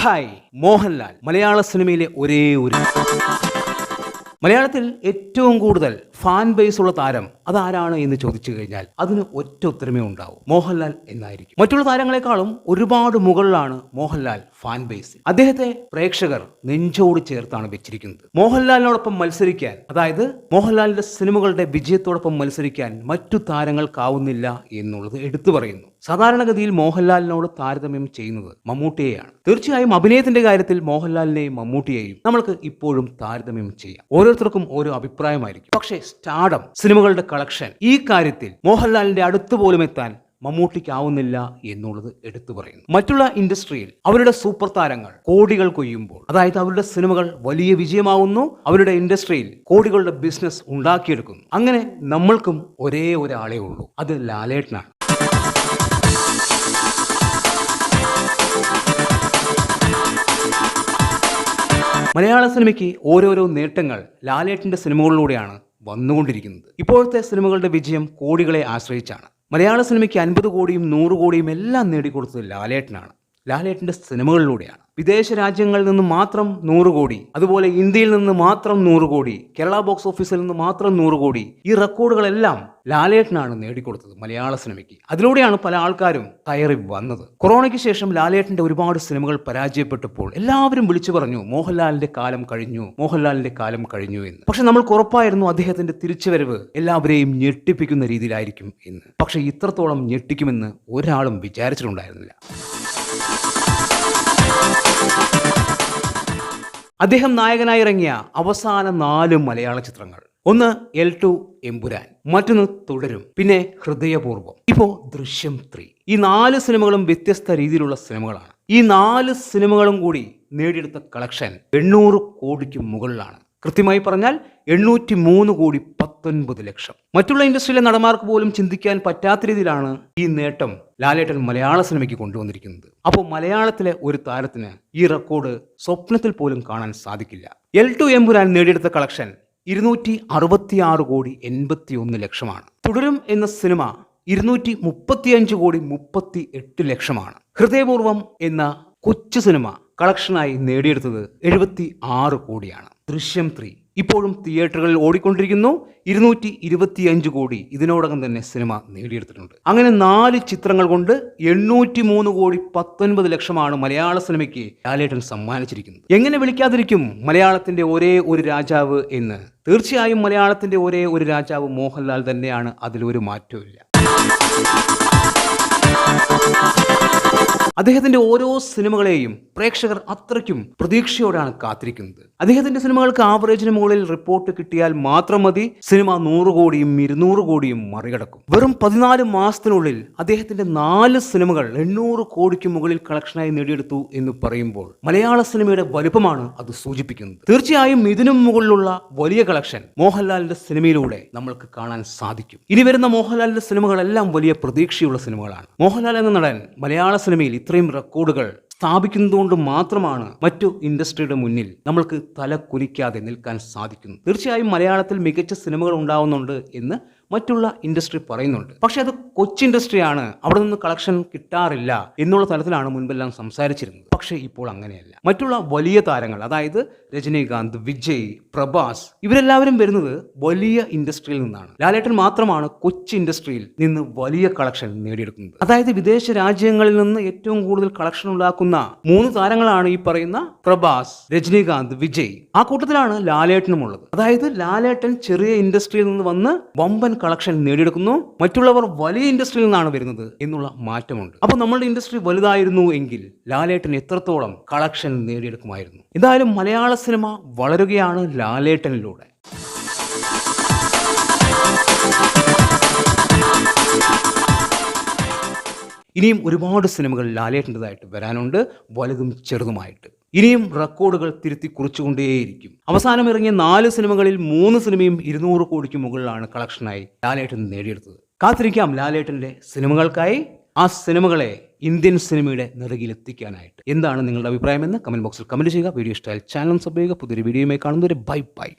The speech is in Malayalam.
ഹായ്, മോഹൻലാൽ മലയാള സിനിമയിലെ ഒരേ ഒരു മലയാളത്തിൽ ഏറ്റവും കൂടുതൽ ഫാൻ ബേസ് ഉള്ള താരം അതാരാണ് എന്ന് ചോദിച്ചു കഴിഞ്ഞാൽ അതിന് ഒറ്റ ഉത്തരമേ ഉണ്ടാവും, മോഹൻലാൽ എന്നായിരിക്കും. മറ്റുള്ള താരങ്ങളെക്കാളും ഒരുപാട് മുകളിലാണ് മോഹൻലാൽ ഫാൻ ബേസ്. അദ്ദേഹത്തെ പ്രേക്ഷകർ നെഞ്ചോട് ചേർത്താണ് വെച്ചിരിക്കുന്നത്. മോഹൻലാലിനോടൊപ്പം മത്സരിക്കാൻ, അതായത് മോഹൻലാലിന്റെ സിനിമകളുടെ വിജയത്തോടൊപ്പം മത്സരിക്കാൻ മറ്റു താരങ്ങൾക്കാവുന്നില്ല എന്നുള്ളത് എടുത്തു പറയുന്നു. സാധാരണഗതിയിൽ മോഹൻലാലിനോട് താരതമ്യം ചെയ്യുന്നത് മമ്മൂട്ടിയെയാണ്. തീർച്ചയായും അഭിനയത്തിന്റെ കാര്യത്തിൽ മോഹൻലാലിനെയും മമ്മൂട്ടിയെയും നമ്മൾക്ക് ഇപ്പോഴും താരതമ്യം ചെയ്യാം. ഓരോരുത്തർക്കും ഓരോ അഭിപ്രായമായിരിക്കും. പക്ഷേ സ്റ്റാർഡം, സിനിമകളുടെ കളക്ഷൻ, ഈ കാര്യത്തിൽ മോഹൻലാലിന്റെ അടുത്ത് പോലും എത്താൻ മമ്മൂട്ടിക്കാവുന്നില്ല എന്നുള്ളത് എടുത്തു പറയുന്നു. മറ്റുള്ള ഇൻഡസ്ട്രിയിൽ അവരുടെ സൂപ്പർ താരങ്ങൾ കോടികൾ കൊയ്യുമ്പോൾ, അതായത് അവരുടെ സിനിമകൾ വലിയ വിജയമാവുന്നു, അവരുടെ ഇൻഡസ്ട്രിയിൽ കോടികളുടെ ബിസിനസ് ഉണ്ടാക്കിയെടുക്കുന്നു. അങ്ങനെ നമ്മൾക്കും ഒരേ ഒരാളേ ഉള്ളൂ, അത് ലാലേട്ടനാണ്. മലയാള സിനിമയ്ക്ക് ഓരോരോ നേട്ടങ്ങൾ ലാലേട്ടന്റെ സിനിമകളിലൂടെയാണ് വന്നുകൊണ്ടിരിക്കുന്നത്. ഇപ്പോഴത്തെ സിനിമകളുടെ വിജയം കോടികളെ ആശ്രയിച്ചാണ്. മലയാള സിനിമയ്ക്ക് 50 കോടിയും 100 കോടിയും എല്ലാം നേടിക്കൊടുത്തത് ലാലേട്ടനാണ്. ലാലേട്ടന്റെ സിനിമകളിലൂടെയാണ്. വിദേശ രാജ്യങ്ങളിൽ നിന്ന് മാത്രം 100 കോടി, അതുപോലെ ഇന്ത്യയിൽ നിന്ന് മാത്രം 100 കോടി, കേരള ബോക്സ് ഓഫീസിൽ നിന്ന് മാത്രം 100 കോടി, ഈ റെക്കോർഡുകളെല്ലാം ലാലേട്ടനാണ് നേടിക്കൊടുത്തത് മലയാള സിനിമയ്ക്ക്. അതിലൂടെയാണ് പല ആൾക്കാരും കയറി വന്നത്. കൊറോണയ്ക്ക് ശേഷം ലാലേട്ടന്റെ ഒരുപാട് സിനിമകൾ പരാജയപ്പെട്ടപ്പോൾ എല്ലാവരും വിളിച്ചു പറഞ്ഞു മോഹൻലാലിന്റെ കാലം കഴിഞ്ഞു, മോഹൻലാലിന്റെ കാലം കഴിഞ്ഞു എന്ന്. പക്ഷെ നമ്മൾക്ക് ഉറപ്പായിരുന്നു അദ്ദേഹത്തിന്റെ തിരിച്ചുവരവ് എല്ലാവരെയും ഞെട്ടിപ്പിക്കുന്ന രീതിയിലായിരിക്കും എന്ന്. പക്ഷെ ഇത്രത്തോളം ഞെട്ടിക്കുമെന്ന് ഒരാളും വിചാരിച്ചിട്ടുണ്ടായിരുന്നില്ല. അദ്ദേഹം നായകനായി ഇറങ്ങിയ അവസാന 4 മലയാള ചിത്രങ്ങൾ, ഒന്ന് L2 എമ്പുരാൻ, മറ്റൊന്ന് തുടരും, പിന്നെ ഹൃദയപൂർവ്വം, ഇപ്പോ ദൃശ്യം 3. ഈ 4 സിനിമകളും വ്യത്യസ്ത രീതിയിലുള്ള സിനിമകളാണ്. ഈ 4 സിനിമകളും കൂടി നേടിയെടുത്ത കളക്ഷൻ 800 കോടിക്ക് മുകളിലാണ്. കൃത്യമായി പറഞ്ഞാൽ 803 കോടി 19 ലക്ഷം. മറ്റുള്ള ഇൻഡസ്ട്രിയിലെ നടന്മാർക്ക് പോലും ചിന്തിക്കാൻ പറ്റാത്ത രീതിയിലാണ് ഈ നേട്ടം ലാലേട്ടൻ മലയാള സിനിമയ്ക്ക് കൊണ്ടുവന്നിരിക്കുന്നത്. അപ്പോൾ മലയാളത്തിലെ ഒരു താരത്തിന് ഈ റെക്കോർഡ് സ്വപ്നത്തിൽ പോലും കാണാൻ സാധിക്കില്ല. L2 എമ്പുരാൻ നേടിയെടുത്ത കളക്ഷൻ 266 കോടി 81 ലക്ഷമാണ്. തുടരും എന്ന സിനിമ 235 കോടി 38 ലക്ഷമാണ്. ഹൃദയപൂർവ്വം എന്ന കൊച്ചു സിനിമ കളക്ഷനായി നേടിയെടുത്തത് 76 കോടിയാണ്. ദൃശ്യം 3 ഇപ്പോഴും തിയേറ്ററുകളിൽ ഓടിക്കൊണ്ടിരിക്കുന്നു. 225 കോടി ഇതിനോടകം തന്നെ സിനിമ നേടിയെടുത്തിട്ടുണ്ട്. അങ്ങനെ 4 ചിത്രങ്ങൾ കൊണ്ട് 803 കോടി 19 ലക്ഷമാണ് മലയാള സിനിമയ്ക്ക് ലാലേട്ടൻ സമ്മാനിച്ചിരിക്കുന്നത്. എങ്ങനെ വിളിക്കാതിരിക്കും മലയാളത്തിന്റെ ഒരേ ഒരു രാജാവ് എന്ന്? തീർച്ചയായും മലയാളത്തിന്റെ ഒരേ ഒരു രാജാവ് മോഹൻലാൽ തന്നെയാണ്, അതിലൊരു മാറ്റവും. അദ്ദേഹത്തിന്റെ ഓരോ സിനിമകളെയും പ്രേക്ഷകർ അത്രയ്ക്കും പ്രതീക്ഷയോടാണ് കാത്തിരിക്കുന്നത്. അദ്ദേഹത്തിന്റെ സിനിമകൾക്ക് ആവറേജിന് മുകളിൽ റിപ്പോർട്ട് കിട്ടിയാൽ മാത്രം മതി സിനിമ 100 കോടിയും 200 കോടിയും മറികടക്കും. വെറും 14 മാസത്തിനുള്ളിൽ അദ്ദേഹത്തിന്റെ 4 സിനിമകൾ 800 കോടിക്ക് മുകളിൽ കളക്ഷനായി നേടിയെടുത്തു എന്ന് പറയുമ്പോൾ മലയാള സിനിമയുടെ വലുപ്പമാണ് അത് സൂചിപ്പിക്കുന്നത്. തീർച്ചയായും ഇതിനും മുകളിലുള്ള വലിയ കളക്ഷൻ മോഹൻലാലിന്റെ സിനിമയിലൂടെ നമ്മൾക്ക് കാണാൻ സാധിക്കും. ഇനി വരുന്ന മോഹൻലാലിന്റെ സിനിമകളെല്ലാം വലിയ പ്രതീക്ഷയുള്ള സിനിമകളാണ്. മോഹൻലാൽ എന്ന നടൻ മലയാള സിനിമയിൽ ഇത്രയും റെക്കോർഡുകൾ സ്ഥാപിക്കുന്നതുകൊണ്ട് മാത്രമാണ് മറ്റു ഇൻഡസ്ട്രിയുടെ മുന്നിൽ നമ്മൾക്ക് തല കുനിക്കാതെ നിൽക്കാൻ സാധിക്കുന്നത്. തീർച്ചയായും മലയാളത്തിൽ മികച്ച സിനിമകൾ ഉണ്ടാവുന്നുണ്ട് എന്ന് മറ്റുള്ള ഇൻഡസ്ട്രി പറയുന്നുണ്ട്. പക്ഷെ അത് കൊച്ചു ഇൻഡസ്ട്രിയാണ്, അവിടെ നിന്ന് കളക്ഷൻ കിട്ടാറില്ല എന്നുള്ള തലത്തിലാണ് മുൻപെല്ലാം സംസാരിച്ചിരുന്നത്. പക്ഷേ ഇപ്പോൾ അങ്ങനെയല്ല. മറ്റുള്ള വലിയ താരങ്ങൾ, അതായത് രജനീകാന്ത്, വിജയ്, പ്രഭാസ്, ഇവരെല്ലാവരും വരുന്നത് വലിയ ഇൻഡസ്ട്രിയിൽ നിന്നാണ്. ലാലേട്ടൻ മാത്രമാണ് കൊച്ചു ഇൻഡസ്ട്രിയിൽ നിന്ന് വലിയ കളക്ഷൻ നേടിയെടുക്കുന്നത്. അതായത് വിദേശ രാജ്യങ്ങളിൽ നിന്ന് ഏറ്റവും കൂടുതൽ കളക്ഷൻ ഉണ്ടാക്കുന്ന 3 താരങ്ങളാണ് ഈ പറയുന്ന പ്രഭാസ്, രജനീകാന്ത്, വിജയ്. ആ കൂട്ടത്തിലാണ് ലാലേട്ടനും ഉള്ളത്. അതായത് ലാലേട്ടൻ ചെറിയ ഇൻഡസ്ട്രിയിൽ നിന്ന് വന്ന് വമ്പൻ കളക്ഷൻ നേടിയെടുക്കുന്നു, മറ്റുള്ളവർ വലിയ ഇൻഡസ്ട്രിയിൽ നിന്നാണ് വരുന്നത് എന്നുള്ള മാറ്റമുണ്ട്. അപ്പോൾ നമ്മളുടെ ഇൻഡസ്ട്രി വലുതായിരുന്നു എങ്കിൽ ലാലേട്ടൻ എത്രത്തോളം കളക്ഷൻ നേടിയെടുക്കുമായിരുന്നു. എന്തായാലും മലയാള സിനിമ വളരുകയാണ് ലാലേട്ടനിലൂടെ. ഇനിയും ഒരുപാട് സിനിമകൾ ലാലേട്ടൻ്റെതായിട്ട് വരാനുണ്ട്, വലുതും ചെറുതുമായിട്ട്. ഇനിയും റെക്കോർഡുകൾ തിരുത്തി കുറിച്ചുകൊണ്ടേയിരിക്കും. അവസാനം ഇറങ്ങിയ 4 സിനിമകളിൽ 3 സിനിമയും 200 കോടിക്ക് മുകളിലാണ് കളക്ഷനായി ലാലേട്ടൻ നേടിയെടുത്തത്. കാത്തിരിക്കാം ലാലേട്ടന്റെ സിനിമകൾക്കായി, ആ സിനിമകളെ ഇന്ത്യൻ സിനിമയുടെ നെറുകിലെത്തിക്കാനായിട്ട്. എന്താണ് നിങ്ങളുടെ അഭിപ്രായമെന്ന് കമന്റ് ബോക്സിൽ കമന്റ് ചെയ്യുക. വീഡിയോ ഇഷ്ടമായാൽ ചാനൽ സബ്സ്ക്രൈബ് ചെയ്യുക. പുതിയൊരു വീഡിയോയുമായി കാണുന്നവരെ ബൈ ബൈ.